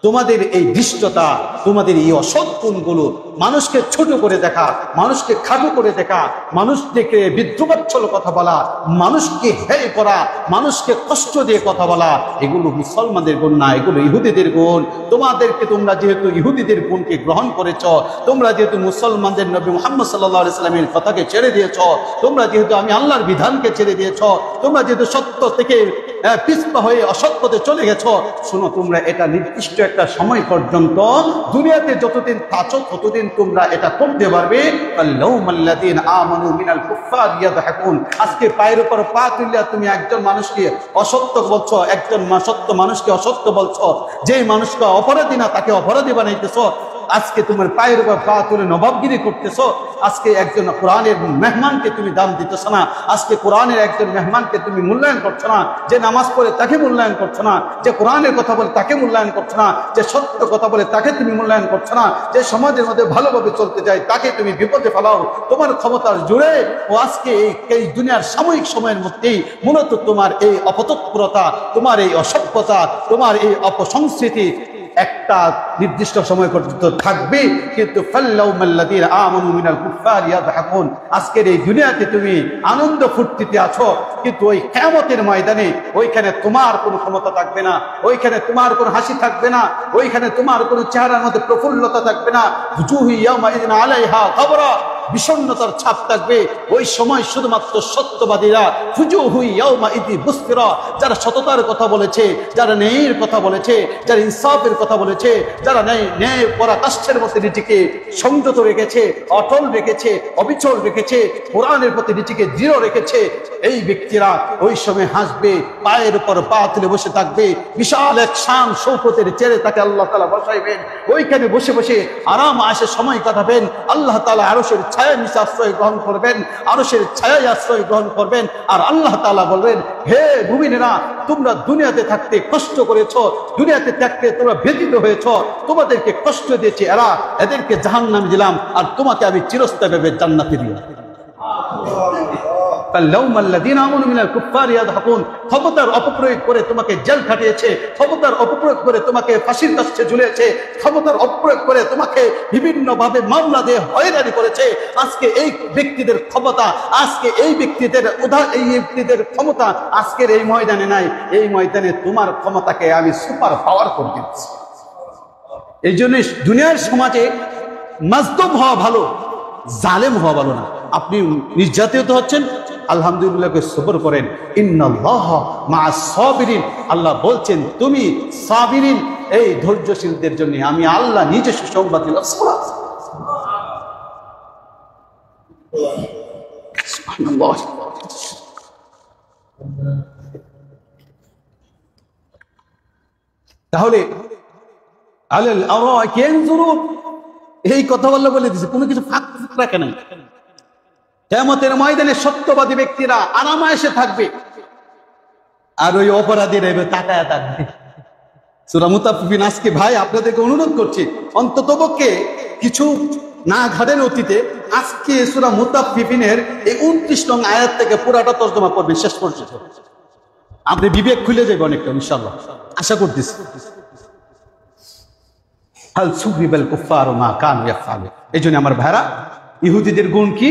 তোমাদের এই দৃষ্টতা, তোমাদের এই অসৎ গুণগুলো, মানুষকে ছোট করে দেখা, মানুষকে খাটো করে দেখা, মানুষকে বিদ্রুপাচ্ছল কথা বলা, মানুষকে হেয় করা, মানুষকে কষ্ট দিয়ে কথা বলা, এগুলো মুসলমানদের গুণ না, এগুলো ইহুদিদের গুণ। তোমরা যেহেতু ইহুদিদের গুণকে গ্রহণ করেছ, তোমরা যেহেতু মুসলমানদের নবী মুহাম্মদ সাল্লাল্লাহু আলাইহি সাল্লামের কথাকে ছেড়ে দিয়েছ, তোমরা যেহেতু আমি আল্লাহর বিধানকে ছেড়ে দিয়েছ, তোমরা যেহেতু সত্য থেকে পিছপা হয়ে অসৎ পথে চলে গেছো, শোনো, তোমরা এটা নির্দিষ্ট একটা সময় পর্যন্ত দুনিয়াতে যতদিন থাকো ততদিন তোমরা এটা করতে পারবে। আজকে পায়ের উপর পা তুলিয়া তুমি একজন মানুষকে অসত্য বলছো, একজন সত্য মানুষকে অসত্য বলছো, যে মানুষকে অপরাধী না তাকে অপরাধী বানাইতেছো। আজকে তোমার পায়ের উপর পা তুলে নবাবগিরি করতেছো। আজকে একজন কোরআনের মেহমানকে তুমি দাম দিতেছো না। আজকে কোরআনের একজন মেহমানকে তুমি মূল্যায়ন করছো না। যে নামাজ পড়ে তাকে মূল্যায়ন করছো না, যে কোরআনের কথা বলে তাকে মূল্যায়ন করছো না, যে সত্য কথা বলে তাকে তুমি মূল্যায়ন করছো না, যে সমাজের মধ্যে ভালোভাবে চলতে যায় তাকে তুমি বিপদে ফেলাও তোমার ক্ষমতার জোরে। ও আজকে এই দুনিয়ার সাময়িক সময়ের মধ্যেই মূলত তোমার এই অপতৎপরতা, তোমার এই অসভ্যতা, তোমার এই অপসংস্কৃতি একটা নির্দিষ্ট সময় পর্যন্ত থাকবে। কিন্তু আজকের এই দুনিয়াতে তুমি আনন্দ ফুর্তিতে আছো, কিন্তু ওই কিয়ামতের ময়দানে ওইখানে তোমার কোনো ক্ষমতা থাকবে না, ওইখানে তোমার কোনো হাসি থাকবে না, ওইখানে তোমার কোনো চেহারার মধ্যে প্রফুল্লতা থাকবে না। বিষণ্ণতার ছাপ থাকবে। ওই সময় শুধুমাত্র সত্যবাদীরা, যারা সততার কথা বলেছে, যারা ন্যায়ের কথা বলেছে, যারা ইনসাফের কথা বলেছে, যারা ন্যায় পরাকাষ্ঠের মধ্যে নিজেকে সংযত রেখেছে, অটল রেখেছে, অবিচল রেখেছে, কোরআনের প্রতি নিজেকে দৃঢ় রেখেছে, এই ব্যক্তিরা ওই সময় হাসবে, পায়ের উপর পা তুলে বসে থাকবে। বিশাল এক শান শৌকতের চেয়ারে তাকে আল্লাহ তাআলা বসাইবেন। ওইখানে বসে বসে আরাম আয়েশে সময় কাটাবেন। আল্লাহ তাআলা আরশের ছায়ার নিচে আশ্রয় গ্রহণ করবেন, আরশের ছায়ায় আশ্রয় গ্রহণ করবেন। আর আল্লাহ তাআলা বলবেন, হে মুমিনেরা, তোমরা দুনিয়াতে থাকতে কষ্ট করেছো, দুনিয়াতে থাকতে তোমরা ব্যথিত হয়েছো, তোমাদেরকে কষ্ট দিয়েছে এরা, এদেরকে জাহান্নামে দিলাম, আর তোমাকে আমি চিরস্থায়ীভাবে জান্নাতে দিলাম। ক্ষমতার অপপ্রয়োগ করে তোমাকে জেল খাটিয়েছে, ক্ষমতার অপপ্রয়োগ করে তোমাকে ফাঁসির কাছে ঝুলিয়েছে, ক্ষমতার অপপ্রয়োগ করে তোমাকে বিভিন্ন ভাবে মামলা দিয়ে হয়রানি করেছে। আজকে এই ব্যক্তিদের ক্ষমতা, আজকে এই ব্যক্তিদের ক্ষমতা আজকের এই ময়দানে নাই। এই ময়দানে তোমার ক্ষমতাকে আমি সুপার পাওয়ার করে দিচ্ছি। এই জন্য দুনিয়ার সমাজে মাজলুম হওয়া ভালো, জালেম হওয়া ভালো না। আপনি নির্যাতিত হচ্ছেন, আলহামদুলিল্লাহ সবর করেন, ইন্নাল্লাহা মা'আস সাবিরিন। আল্লাহ বলছেন তুমি সাবিরিন, এই ধৈর্যশীলদের জন্য আমি আল্লাহ নিজে সুসংবাদ দিলাম। সুবহানাল্লাহ। তাহলে আলাল আরাইকি ইয়ানজুরুন, এই কথা বলে দিয়েছে, কোনো কিছু ফাঁক রাখে নাই। কিয়ামতের ময়দানে সত্যবাদী ব্যক্তিরা আরামে এসে থাকবে, আর ওই অপরাধীরা এভাবে তাকায়া থাকবে। সূরা মুতাফফিফিন, আজকে ভাই আপনাদেরকে অনুরোধ করছি, অন্ততপক্ষে কিছু না ঘাটেন অতীতে, আজকে সূরা মুতাফফিফিনের এই 29 নং আয়াত থেকে পুরাটা তর্জমা করবেন শেষ পর্যন্ত। আপনি বিবেক খুলে যাবে অনেকটা, ইনশাআল্লাহ আশা করতেছি। হাল সুগরিবাল কুফার মা কানু ইয়াফআলু। এই জন্য আমার ভাইরা, ইহুদিদের গুণ কি?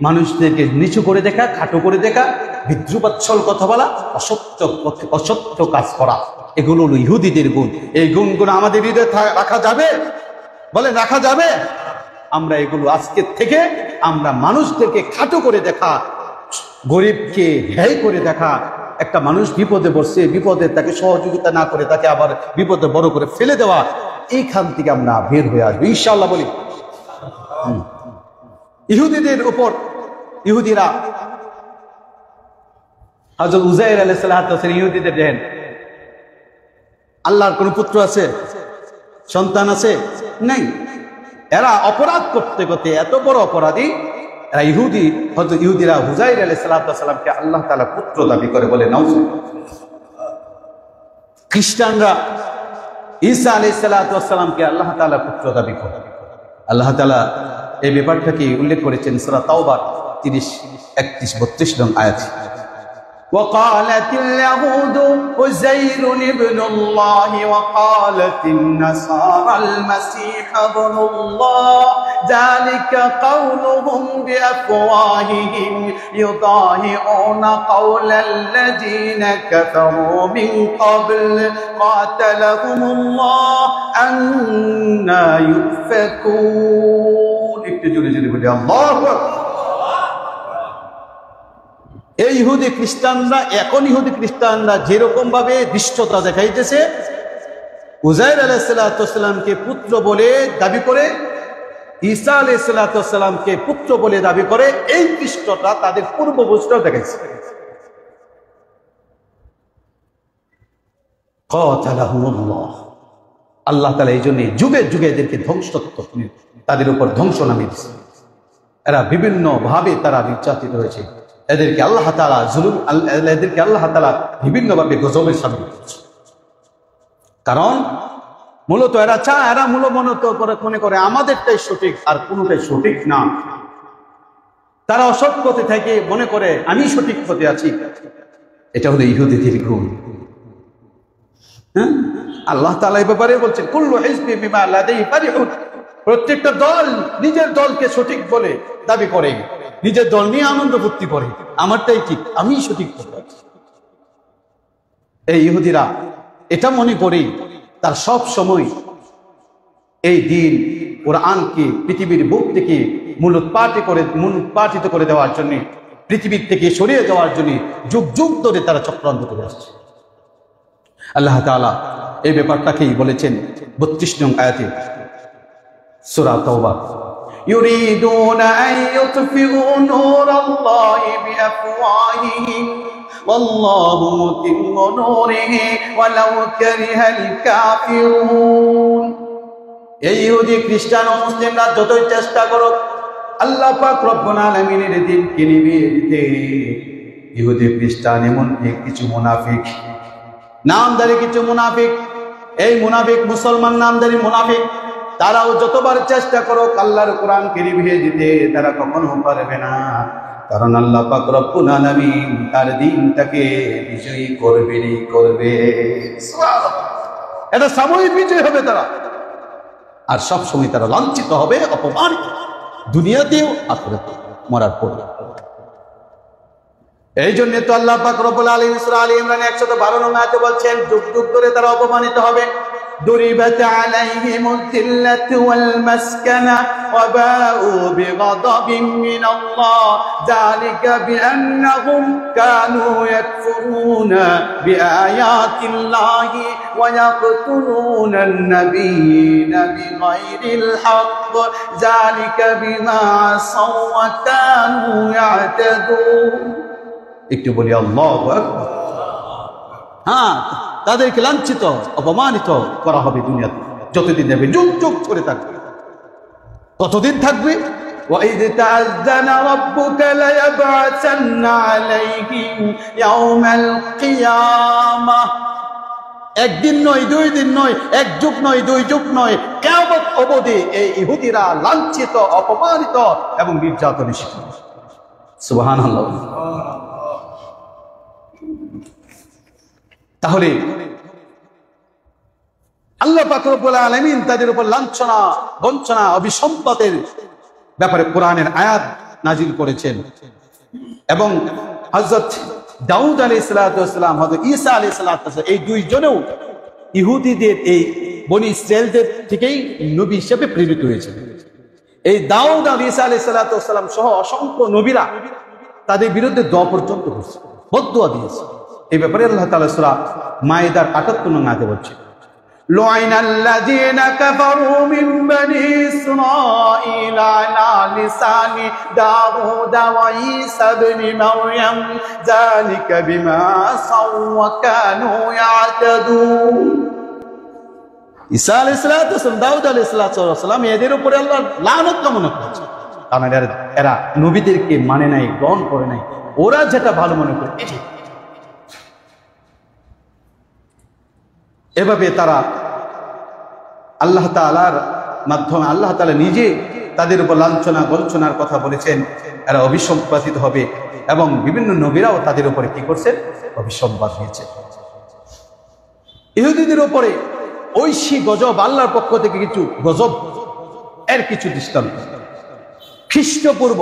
মানুষদেরকে নিচু করে দেখা, খাটো করে দেখা, বিদ্রুপাচ্ছল কথা বলা, অসত্য কাজ করা, এগুলো হলো ইহুদিদের গুণ। এই গুণগুলো আমাদের হৃদয়ে রাখা যাবে? বলে রাখা যাবে? আমরা এগুলো আজকের থেকে আমরা মানুষদেরকে খাটো করে দেখা, গরিবকে হেয় করে দেখা, একটা মানুষ বিপদে পড়ছে, বিপদে তাকে সহযোগিতা না করে তাকে আবার বিপদে বড় করে ফেলে দেওয়া, এইখান থেকে আমরা বের হয়ে আসবো ইনশাআল্লাহ বলি। ইহুদিদের উপর ইহুদিরা হযরত উযাইর আলাইহিস সালাতু ওয়াস সালাম, ইহুদিদের দেখেন আল্লাহর কোন পুত্র আছে, সন্তান আছে? নাই। এরা অপরাধ করতে করতে এত বড় অপরাধী, এরা ইহুদিরা উযাইর আলাইহিস সালাতু ওয়াস সালামকে আল্লাহ তাআলা পুত্র দাবি করে, বলে নাউজুবিল্লাহ। খ্রিস্টানরা ঈসা আলাইহিস সালাতু ওয়াস সালামকে আল্লাহ তাআলা পুত্র দাবি করে। আল্লাহ তাআলা এই ব্যাপারটাকে উল্লেখ করেছেন সূরা তাওবার 30, 31, 32 নং আয়াতে। وقالت اليهود عزير ابن الله وقالت النصارى المسيح ابن الله ذلك قولهم بأفواههم يضاهئون قول الذين كفروا من قبل قاتلهم الله أنى يؤفكون একটু জোরে জোরে বলি আল্লাহু আকবার। এই ইহুদি খ্রিস্টানরা, এখন ইহুদি খ্রিস্টানরা যেরকম ভাবে দৃষ্টতা দেখাইতেছে, উজাইর আলাইহিসসালামকে পুত্র বলে দাবি করে, ঈসা আলাইহিসসালামকে পুত্র বলে দাবি করে, এই দৃষ্টতা তাদের পূর্বপুরুষরাও দেখাইছে। কাতালাহুমুল্লাহ, আল্লাহ তাআলা এই জন্য যুগে যুগে এদেরকে ধ্বংসত্ব, তাদের উপর ধ্বংস নামিয়ে দিয়েছে। এরা বিভিন্ন ভাবে তারা নির্যাতিত হয়েছে। এদেরকে আল্লাহ তাআলা এদেরকে আল্লাহ তাআলা বিভিন্ন ভাবে গজবের সামিল করেছে। কারণ মূলত এরা মূলত মনে করে আমাদেরটাই সঠিক, আর কোনোটাই সঠিক না। তারা অসৎ পথে থেকে মনে করে আমি সঠিক পথে আছি। এটা হলো ইহুদিদের গুণ। হ্যাঁ, আল্লাহ তাআলা এই ব্যাপারে বলছেন কুল্লু হিজবিন বিমা লাদাইহিম ফারিহুন। প্রত্যেকটা দল নিজের দলকে সঠিক বলে দাবি করে, নিজের দল নিয়ে আনন্দ ফুর্তি করে, আমারটাই ঠিক, আমি সঠিক পথে আছি। এই ইহুদিরা এটা মনে করে তার সব সময় এই দিন কোরআনকে পৃথিবীর বুক থেকে মূলোৎপাটিত করে দেওয়ার জন্য, পৃথিবীর থেকে সরিয়ে দেওয়ার জন্য যুগ যুগ ধরে তারা চক্রান্ত করে আসছে। আল্লাহ তাআলা এই ব্যাপারটাকেই বলেছেন ৩২ নং আয়াতে সূরা তাওবা, ইউরিদুনা আন ইউতফিউ নূরাল্লাহি বিআফওয়াহিহিম ওয়াল্লাহু মুতিম্মু নূরিহি ওয়ালাউ কারিহাল কাফিরুন। এই ইহুদি খ্রিস্টান ও মুসলিমরা যতই চেষ্টা করুক আল্লাহ পাক রব্বুল আলামিনের দ্বীনকে নিভিয়ে দিতে, ইহুদি খ্রিস্টান এমনকি কিছু মুনাফিক, নামধারী কিছু মুনাফিক, এই মুনাফিক মুসলমান নামধারী মুনাফিক, তারাও যতবার চেষ্টা করুক আল্লাহর কোরআনকে নিভিয়ে দিতে, তারা কখনো পারবে না। কারণ আল্লাহ পাক রব্বুল আলামিন তার দ্বীনটাকে বিজয়ী করবে। এটা সাময়িক বিজয় হবে তারা, আর সব সময় তারা লাঞ্ছিত হবে, অপমানিত, দুনিয়াতেও আখিরাতেও, মরার পরে। এই জন্য তো আল্লাহ পাক রব্বুল আলামিন সূরা আলী ইমরান 112 নং আয়াতে বলছেন যুগ যুগ ধরে তারা অপমানিত হবে। দুরিবাত আলাইহিমুল যিল্লাতু ওয়াল মাসকানা ওয়া বাউ বিগাদাবিন মিনাল্লাহ যালিকা বিআন্নাহুম কানু ইয়াকফুরুনা বিআয়াতিল্লাহি ওয়া ইয়াকতুলুনা আন-নাবিয়্যিনা বিগাইরিল হক যালিকা বিমা আসাউ ওয়া কানু ইয়াতাদুন। একটু বলি আল্লাহু আকবার। হ্যাঁ, তাদেরকে লাঞ্ছিত, অপমানিত করা হবে দুনিয়াতে যতদিন যাবে, যুগ যুগ ধরে থাকবে। কতদিন থাকবে? وَإِذْ تَأَذَّنَ رَبُّكَ لَيَبْعَثَنَّ عَلَيْهِمْ يَوْمَ الْقِيَامَةِ। একদিন নয়, দুই দিন নয়, এক যুগ নয়, দুই যুগ নয়, কিয়ামত অবধি এই ইহুদিরা লাঞ্ছিত, অপমানিত এবং নির্যাতনের শিকার। সুবহানাল্লাহ। তাহলে আল্লাহ পাক রব্বুল আলামিন তাদের উপর লাঞ্ছনা, বঞ্চনা, অভিসম্পাতের ব্যাপারে কোরআনের আয়াত নাজিল করেছেন। এবং হযরত দাউদ আলাইহিস সালাতু ওয়াস সালাম, হযরত ঈসা আলাইহিস সালাতু ওয়াস সালাম, এই দুইজনেও ইহুদিদের, এই বনি ইসরায়েলদের থেকেই নবী হিসেবে প্রেরিত হয়েছে। এই দাউদ আর ঈসা আলাইহিস সালাতু ওয়াস সালাম সহ অসংখ্য নবীরা তাদের বিরুদ্ধে দোয়া পর্যন্ত করেছে, বদদুয়া দিয়েছে। এই ব্যাপারে আল্লাহ তাআলা সূরা মাইদার ৭৮ নং আয়াতে বলছেন, লুআইনাল্লাযীনা কাফারু মিন বনি ইসরাঈল আলা লিসানি দাউদ ওয়া ঈসা ইবনে মারইয়াম যালিকা বিমা আসাউ ওয়া কানু ইয়াতাদুন। ঈসা আলাইহিস সালাতু ওয়াস সালাম, দাউদ আলাইহিস সালাতু ওয়াস সালাম, এদের উপরে আল্লাহ লানত কামনা করেছেন। কারণ এরা নবীদেরকে মানে নাই, গ্রহণ করে নাই, ওরা যেটা ভালো মনে করে এটাই। এভাবে তারা আল্লাহ তাআলার মাধ্যমে, আল্লাহ তাআলা নিজে তাদের উপর লাঞ্ছনা, গঞ্চনার কথা বলেছেন। এরা অভিসম্পাদিত হবে এবং বিভিন্ন নবীরাও তাদের উপরে কি করছে? অভিসম্পাদ দিয়েছে। ইহুদিদের উপরে ঐশী গজব, আল্লাহর পক্ষ থেকে কিছু গজব এর কিছু দৃষ্টান্ত। খ্রিস্টপূর্ব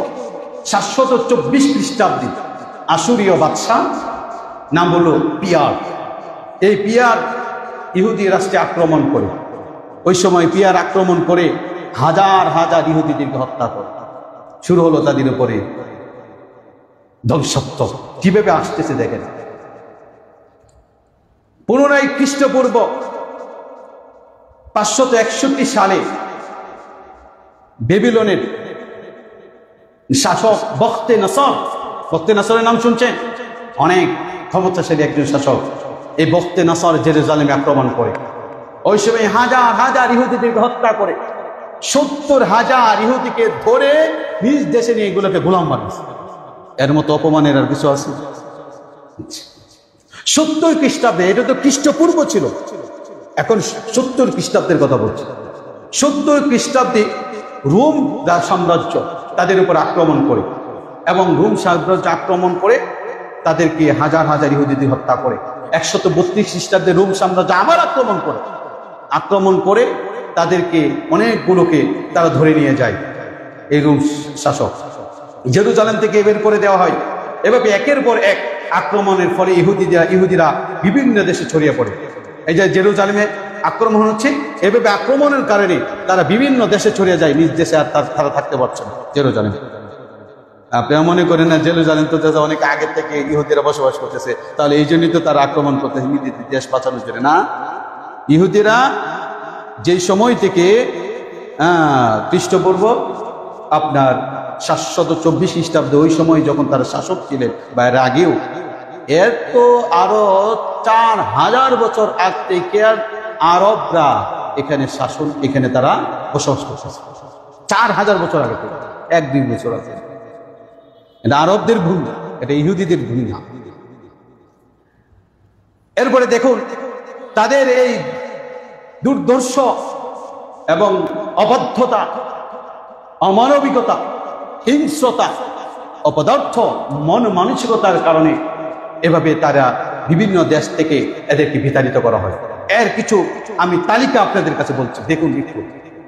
724 খ্রিস্টাব্দে আশুরীয় বাদশাহ, নাম হলো পিয়ার। এই পিয়ার ইহুদি রাষ্ট্রে আক্রমণ করে, ওই সময় পিয়ার আক্রমণ করে হাজার হাজার ইহুদিদেরকে হত্যা করে। শুরু হলো তাদের উপরে ধ্বংসাত্ম। কিভাবে আসতেছে দেখেন। পুনরায় খ্রিস্টপূর্ব 561 সালে বেবিলনের শাসক বখতে নসর, বখতে নসরের নাম শুনছেন? অনেক ক্ষমতাশালী একজন শাসক। এই বখতে নসর জেরুজালেমে আক্রমণ করে। ওই সময় হাজার হাজার ইহুদিদেরকে হত্যা করে 70,000 ইহুদিকে ধরে নিজ দেশে নিয়ে এগুলোকে গোলাম বানিয়েছে। এর মতো অপমানের আর কিছু আছে? 70 খ্রিস্টাব্দে, এটা তো খ্রিস্টপূর্ব ছিল, এখন 70 খ্রিস্টাব্দের কথা বলছি। 70 খ্রিস্টাব্দে রোম সাম্রাজ্য তাদের উপর আক্রমণ করে এবং রোম সাম্রাজ্য আক্রমণ করে তাদেরকে হাজার হাজার ইহুদিদের হত্যা করে। 132 খ্রিস্টাব্দে রোম সাম্রাজ্য আবার আক্রমণ করে তাদেরকে অনেকগুলোকে তারা ধরে নিয়ে যায়। এই রোম শাসক জেরুজালেম থেকে বের করে দেওয়া হয়। এভাবে একের পর এক আক্রমণের ফলে ইহুদিরা বিভিন্ন দেশে ছড়িয়ে পড়ে। এই যে জেরুজালেমে আক্রমণ হচ্ছে, এভাবে আক্রমণের কারণে তারা বিভিন্ন দেশে ছড়িয়ে যায়, নিজ দেশে আর তারা থাকতে পারছে না। জেরুজালেম, আপনারা মনে করেন না জেরুজালেম তো অনেক আগের থেকে ইহুদিরা বসবাস করতেছে, তাহলে এই জন্যই তো তারা আক্রমণ করতেছে নিজেদের দেশ বাঁচানোর জন্য না। ইহুদিরা যেই সময় থেকে খ্রিস্টপূর্ব আপনার 724 খ্রিস্টাব্দে, ওই সময় যখন তারা শাসক ছিলেন বা এর আগেও, এর তো আরো 4000 বছর আগ থেকে আরবরা এখানে শাসন, এখানে তারা বসবাস করতেছে। 4000 বছর আগে থেকে, 1-2 বছর আছে। এটা আরবদের ভূমি, এটা ইহুদিদের ভূমি না। এরপরে দেখুন তাদের এই দুর্ধর্ষ এবং অবদ্ধতা, অমানবিকতা, হিংস্রতা, অপদার্থ মন মানসিকতার কারণে এভাবে তারা বিভিন্ন দেশ থেকে এদেরকে বিতাড়িত করা হয়। এর কিছু আমি তালিকা আপনাদের কাছে বলছি, দেখুন একটু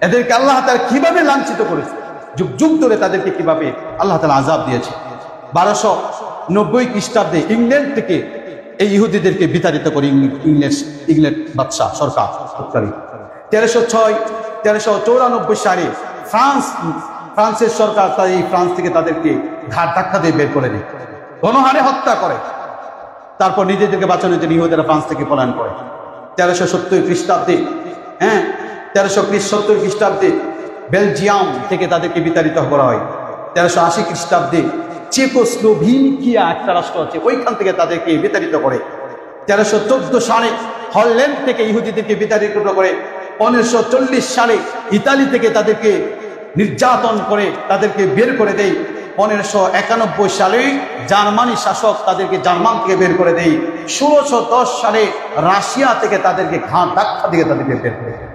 এদেরকে আল্লাহ তাআলা কিভাবে লাঞ্ছিত করেছে, যুগ যুগ ধরে তাদেরকে কিভাবে আল্লাহ তাআলা আযাব দিয়েছে। 1290 খ্রিস্টাব্দে ইংল্যান্ড থেকে এই ইহুদিদেরকে বিতাড়িত করে ইংল্যান্ড বাদশাহ সরকার। 1394 সালে ফ্রান্সের সরকার এই ফ্রান্স থেকে তাদেরকে ঘাট ধাক্কা দিয়ে বের করে দেয়, গণহারে হত্যা করে। তারপর নিজেদেরকে বাঁচানোর জন্য ইহুদিরা ফ্রান্স থেকে পলায়ন করে। 1370 খ্রিস্টাব্দে 1370 খ্রিস্টাব্দে বেলজিয়াম থেকে তাদেরকে বিতাড়িত করা হয়। 1380 খ্রিস্টাব্দে চেকোস্লোভাকিয়া একটা রাষ্ট্র আছে, ওইখান থেকে তাদেরকে বিতাড়িত করে। 1314 সালে হল্যান্ড থেকে ইহুদিদেরকে বিতাড়িত করে। 1540 সালে ইতালি থেকে তাদেরকে নির্যাতন করে তাদেরকে বের করে দেয়। 1591 সালে জার্মানি শাসক তাদেরকে জার্মান থেকে বের করে দেয়। 1610 সালে রাশিয়া থেকে তাদেরকে ঘাট ধাক্কা দিয়ে তাদেরকে বের করে দেয়।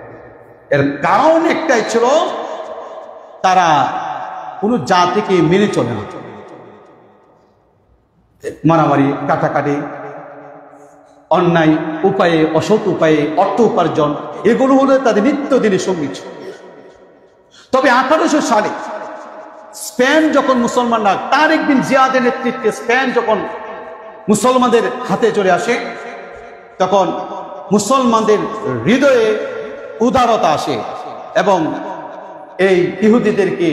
এর কারণ একটাই ছিল, তারা কোনো জাতিকে মেনে চলে না। মারামারি, কাটাকাটি, অন্যায় উপায়ে, অসৎ উপায়ে অর্থ উপার্জন, এগুলো হলো তাদের নিত্যদিনের সঙ্গী ছিল। তবে 1800 সালে স্পেন যখন মুসলমানরা, তারেক বিন জিয়াদের নেতৃত্বে স্পেন যখন মুসলমানদের হাতে চলে আসে, তখন মুসলমানদের হৃদয়ে উদারতা আসে এবং এই ইহুদিদেরকে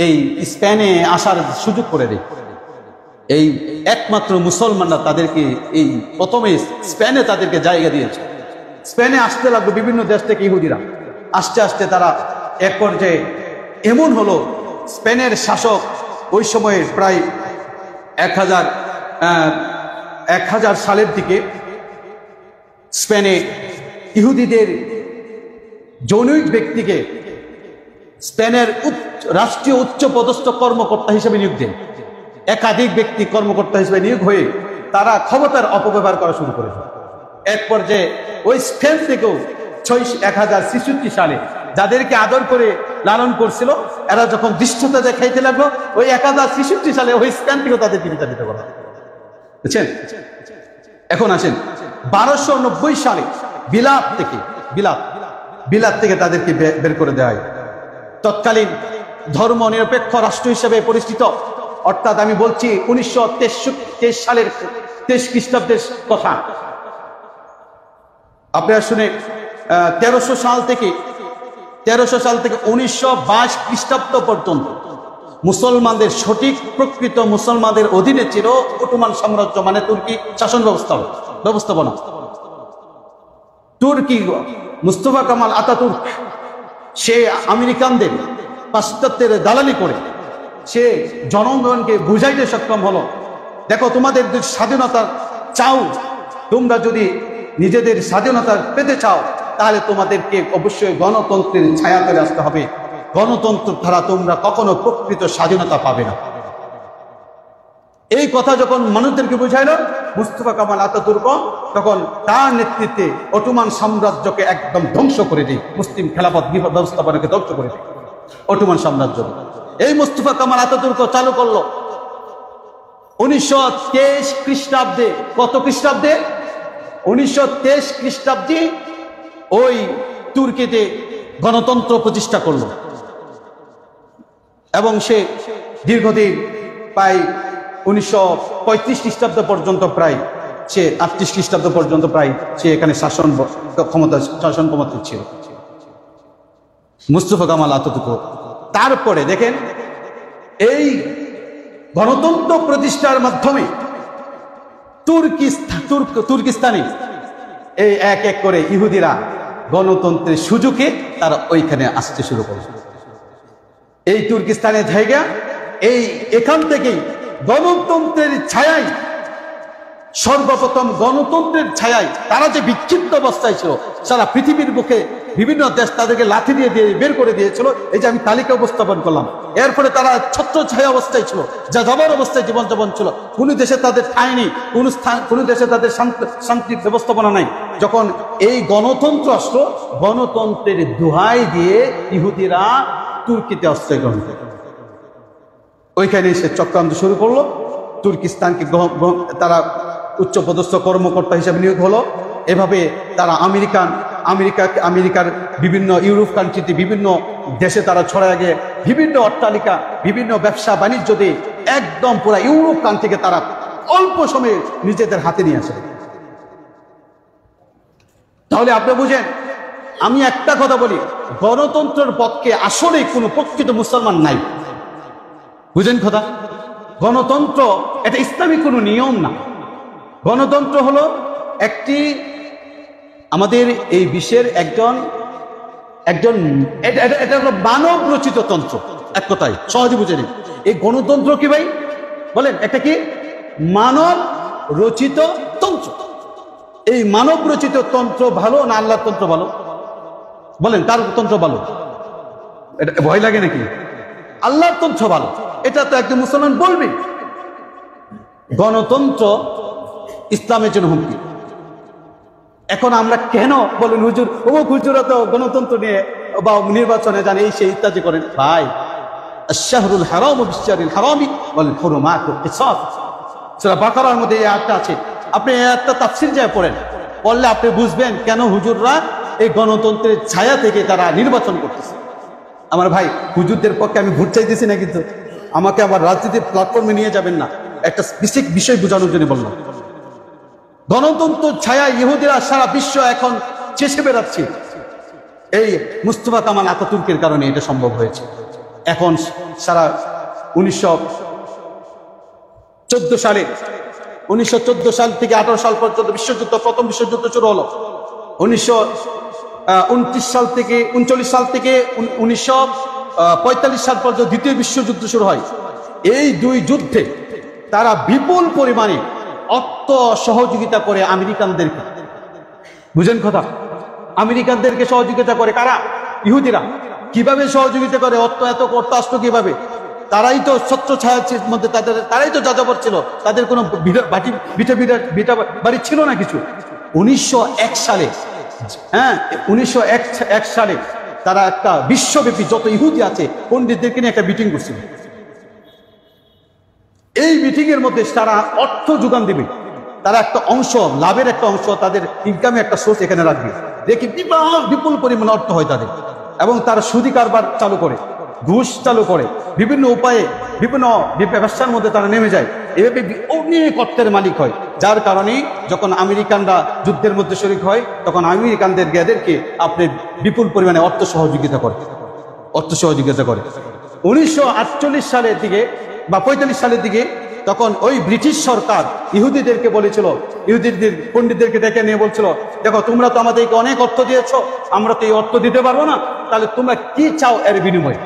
এই স্পেনে আসার সুযোগ করে দেয়। এই একমাত্র মুসলমানরা তাদেরকে এই প্রথমে স্পেনে তাদেরকে জায়গা দিয়েছে। স্পেনে আসতে লাগলো বিভিন্ন দেশ থেকে ইহুদিরা। আস্তে আস্তে তারা এক পর্যায়ে এমন হলো, স্পেনের শাসক ওই সময়ে প্রায় 1000 সালের দিকে স্পেনে ইহুদিদের জনৈক ব্যক্তিকে স্পেনের রাষ্ট্রীয় উচ্চ পদস্থ কর্মকর্তা হিসেবে নিয়োগ দেন। একাধিক ব্যক্তি কর্মকর্তা হিসেবে নিয়োগ হয়ে তারা ক্ষমতার অপব্যবহার করা শুরু করেছে। এক পর্যায়ে ওই স্পেন থেকেও 1066 সালে যাদেরকে আদর করে লালন করছিল, এরা যখন দৃষ্টতা দেখাইতে লাগলো, ওই 1063 সালে ওই স্থান থেকে তাদেরকে বিতাড়িত করা, বুঝছেন? এখন আসেন 1290 সালে বিলাত থেকে তাদেরকে বের করে দেওয়া হয়। তৎকালীন ধর্ম নিরপেক্ষ রাষ্ট্র হিসেবে পরিচিত, অর্থাৎ আমি বলছি 1923 সালের 23 খ্রিস্টাব্দের কথা। আপনারা শুনে 1300 সাল থেকে 1922 খ্রিস্টাব্দ পর্যন্ত মুসলমানদের সঠিক প্রকৃত মুসলমানদের অধীনে ছিল অটোমান সাম্রাজ্য, মানে তুর্কি শাসন ব্যবস্থাপনা। তুর্কি মুস্তফা কামাল আতাতুর্ক সে আমেরিকানদের পাশ্চাত্যের দালালি করে সে জনগণকে বুঝাইতে সক্ষম হলো, দেখো তোমাদের স্বাধীনতা চাও, তোমরা যদি নিজেদের স্বাধীনতা পেতে চাও তাহলে তোমাদেরকে অবশ্যই গণতন্ত্রের ছায়াতলে আসতে হবে, গণতন্ত্র ছাড়া তোমরা কখনো প্রকৃত স্বাধীনতা পাবে না। এই কথা যখন মানুষদেরকে বুঝাইল মুস্তফা কামাল আতাতুর্ক, তখন তার নেতৃত্বে অটোমান সাম্রাজ্যকে একদম ধ্বংস করে দেয়, মুসলিম খেলাফত ব্যবস্থাপনাকে ধ্বংস করে দেয় অটোমান সাম্রাজ্য। এই মুস্তফা কামাল আতাতুর্ক চালু করলো 1923 খ্রিস্টাব্দে। কত খ্রিস্টাব্দে? 1923 খ্রিস্টাব্দে ওই তুর্কিতে গণতন্ত্র প্রতিষ্ঠা করলো এবং সে দীর্ঘদিন প্রায় 1935 খ্রিস্টাব্দ পর্যন্ত, প্রায় সে 38 খ্রিস্টাব্দ পর্যন্ত প্রায় সে এখানে শাসন ক্ষমতা ছিল মুস্তফা কামাল আতাতুর্ক। তারপরে দেখেন এই গণতন্ত্র প্রতিষ্ঠার মাধ্যমে তুর্কিস্তানে এই এক এক করে ইহুদিরা গণতন্ত্রের সুযোগে তারা ওইখানে আসতে শুরু করে। এই তুর্কিস্তানের জায়গা এখান থেকেই গণতন্ত্রের ছায়ায়, সর্বপ্রথম গণতন্ত্রের ছায়ায় তারা যে বিক্ষিপ্ত অবস্থায় ছিল, সারা পৃথিবীর বুকে বিভিন্ন দেশ তাদেরকে লাথি দিয়ে বের করে দিয়েছিল, এই যে আমি তালিকা উপস্থাপন করলাম। এর ফলে তারা ছত্র ছায়া অবস্থায় ছিল, যা যাবার অবস্থায় জীবনযাপন ছিল, কোনো দেশে তাদের ঠাঁই নেই, কোনো দেশে তাদের শান্তির ব্যবস্থাপনা নাই। যখন এই গণতন্ত্র আসলো, গণতন্ত্রের দোহাই দিয়ে ইহুদিরা তুর্কিতে আশ্রয় গ্রহণ করে ওইখানে এসে চক্রান্ত শুরু করলো। তুর্কিস্তানকে তারা উচ্চপদস্থ কর্মকর্তা হিসেবে নিয়োগ হলো। এভাবে তারা আমেরিকার বিভিন্ন ইউরোপ কান্ট্রিতে বিভিন্ন দেশে তারা ছড়ায় গিয়ে বিভিন্ন অট্টালিকা, বিভিন্ন ব্যবসা বাণিজ্য দিয়ে একদম পুরো ইউরোপ কান্ট্রিকে তারা অল্প সময়ে নিজেদের হাতে নিয়ে আসে। তাহলে আপনি বুঝেন, আমি একটা কথা বলি, গণতন্ত্রের পক্ষে আসলে কোনো প্রকৃত মুসলমান নাই। বুঝেন কথা? গণতন্ত্র এটা ইসলামিক কোনো নিয়ম না। গণতন্ত্র হলো একটি আমাদের এই বিশ্বের একজন এটা হলো মানব রচিত তন্ত্র। এক কথায় সহজে বুঝে নিন, এই গণতন্ত্র কি ভাই বলেন, একটা কি মানব রচিত তন্ত্র। এই মানব রচিত তন্ত্র ভালো না আল্লাহর তন্ত্র ভালো? বলেন কার তন্ত্র ভালো? এটা ভয় লাগে নাকি? আল্লাহর তন্ত্র ভালো, এটা তো একজন মুসলমান বলবে। গণতন্ত্র ইসলামের জন্য হুমকি। এখন আমরা কেন বলেন হুজুর, অমুক হুজুরা তো গণতন্ত্র নিয়ে বা নির্বাচনে জানে এই সেই ইত্যাদি করেন। ভাই, আশ-শাহরুল হারামু বিশ-শাহরিল হারামি ওয়াল হুরুমাতু কিসাস, সূরা বাকারার মধ্যে এই আয়াতটা আছে। আপনি এই আয়াতটা তাফসীর যায় পড়েন, পড়লে আপনি বুঝবেন কেন হুজুররা এই গণতন্ত্রের ছায়া থেকে তারা নির্বাচন করতেছে। আমার ভাই, হুজুরদের পক্ষে আমি ভোট চাইতেছি না, কিন্তু আমাকে আবার রাজনীতির প্ল্যাটফর্মে নিয়ে যাবেন না, একটা স্পেসিফিক বিষয় বোঝানোর জন্য বললাম। গণতন্ত্র ছায়া ইহুদিরা সারা বিশ্ব এখন চেষে বেড়াচ্ছে। এই মুস্তফা কামাল আতাতুর্কের কারণে এটা সম্ভব হয়েছে। এখন সারা 1914 সাল থেকে 18 সাল পর্যন্ত বিশ্বযুদ্ধ, প্রথম বিশ্বযুদ্ধ শুরু হলো। 1939 সাল থেকে 1945 সাল পর্যন্ত দ্বিতীয় বিশ্বযুদ্ধ শুরু হয়। এই দুই যুদ্ধে তারা বিপুল পরিমাণে অর্থ সহযোগিতা করে আমেরিকানদেরকে। বুঝেন কথা? আমেরিকানদেরকে সহযোগিতা করে কারা? ইহুদিরা। কিভাবে সহযোগিতা করে? এত অর্থ আসতো কিভাবে? তারাই তো ছত্র ছায়ার মধ্যে, তারাই তো যাযাবর ছিল, তাদের কোনো ভিটা বাড়ি ছিল না কিছু। 1901 সালে 1901 সালে তারা একটা বিশ্বব্যাপী যত ইহুদি আছে পণ্ডিতদেরকে নিয়ে একটা মিটিং করছিল। এই মিটিং এর মধ্যে তারা অর্থ যোগান দেবে, তারা একটা অংশ, লাভের একটা অংশ, তাদের ইনকামে একটা সোর্স এখানে রাখবে। দেখি বিপুল পরিমাণ অর্থ হয় তাদের, এবং তারা সুদি কারবার চালু করে, ঘুষ চালু করে, বিভিন্ন উপায়ে বিভিন্ন ব্যবসার মধ্যে তারা নেমে যায়। এভাবে অনেক অর্থের মালিক হয়, যার কারণে যখন আমেরিকানরা যুদ্ধের মধ্যে শরিক হয় তখন আমেরিকানদেরকে আপনি বিপুল পরিমাণে অর্থ সহযোগিতা করে। 1948 সালের দিকে বা 45 সালের দিকে তখন ওই ব্রিটিশ সরকার ইহুদিদেরকে বলেছিল, ইহুদিদের পণ্ডিতদেরকে ডেকে নিয়ে বলছিল, দেখো তোমরা তো আমাদেরকে অনেক অর্থ দিয়েছো, আমরা তো এই অর্থ দিতে পারবো না, তাহলে তোমরা কি চাও এর বিনিময়ে,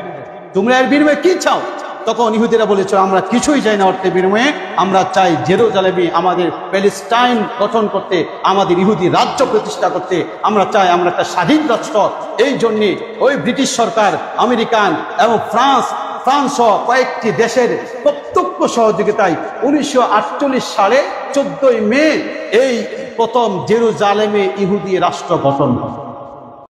তোমরা এর বিনিময়ে কি চাও? তখন ইহুদিরা বলেছিল, আমরা কিছুই চাই না অর্থের বিনিময়ে, আমরা চাই জেরুজালেমে আমাদের প্যালেস্টাইন গঠন করতে, আমাদের ইহুদি রাজ্য প্রতিষ্ঠা করতে, আমরা চাই আমরা একটা স্বাধীন রাষ্ট্র। এই জন্যে ওই ব্রিটিশ সরকার, আমেরিকান এবং ফ্রান্স সহ কয়েকটি দেশের প্রত্যক্ষ সহযোগিতায় 1948 সালে 14 মে এই প্রথম জেরুজালেমে ইহুদি রাষ্ট্র গঠন হয়।